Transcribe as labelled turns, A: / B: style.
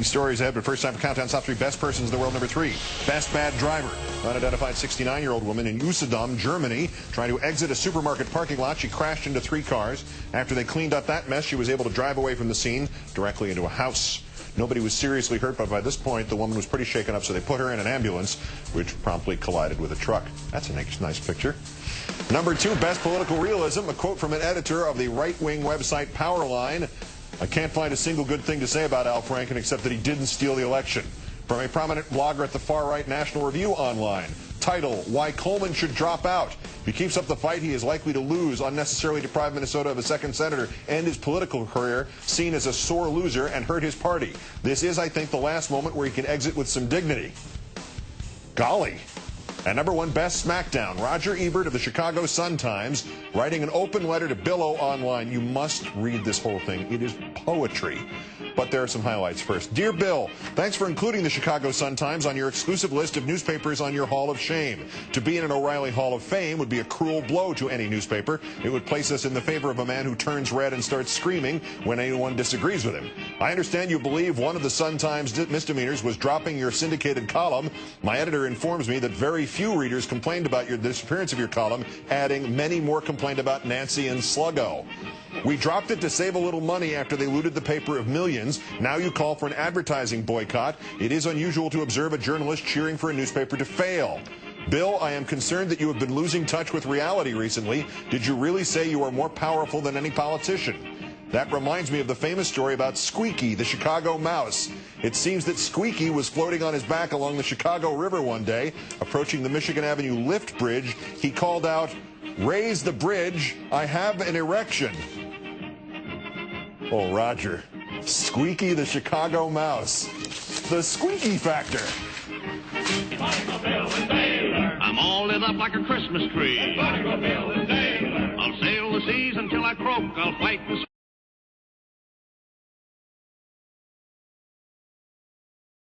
A: These stories ahead, but first time for Countdown's top 3 best persons in the world. Number 3, best bad driver. Unidentified 69-year-old woman in Usedom, Germany, trying to exit a supermarket parking lot. She crashed into 3 cars. After they cleaned up that mess, she was able to drive away from the scene directly into a house. Nobody was seriously hurt, but by this point, the woman was pretty shaken up, so they put her in an ambulance, which promptly collided with a truck. That's a nice picture. Number 2, best political realism. A quote from an editor of the right-wing website Powerline. I can't find a single good thing to say about Al Franken except that he didn't steal the election. From a prominent blogger at the far-right National Review Online. Title, Why Coleman Should Drop Out. If he keeps up the fight, he is likely to lose, unnecessarily deprive Minnesota of a second senator, end his political career, seen as a sore loser, and hurt his party. This is, I think, the last moment where he can exit with some dignity. Golly. And number 1, best smackdown. Roger Ebert of the Chicago Sun-Times writing an open letter to Billo online. You must read this whole thing. It is poetry. But there are some highlights first. Dear Bill, thanks for including the Chicago Sun-Times on your exclusive list of newspapers on your Hall of Shame. To be in an O'Reilly Hall of Fame would be a cruel blow to any newspaper. It would place us in the favor of a man who turns red and starts screaming when anyone disagrees with him. I understand you believe one of the Sun-Times misdemeanors was dropping your syndicated column. My editor informs me that very few readers complained about the disappearance of your column, adding many more complained about Nancy and Sluggo. We dropped it to save a little money after they looted the paper of millions. Now you call for an advertising boycott. It is unusual to observe a journalist cheering for a newspaper to fail. Bill, I am concerned that you have been losing touch with reality recently. Did you really say you are more powerful than any politician? That reminds me of the famous story about Squeaky, the Chicago mouse. It seems that Squeaky was floating on his back along the Chicago River one day. Approaching the Michigan Avenue lift bridge, he called out, "Raise the bridge, I have an erection." Oh, Roger. Squeaky the Chicago mouse. The Squeaky Factor.
B: I'm all lit up like a Christmas tree. I'll sail the seas until I croak. I'll fight and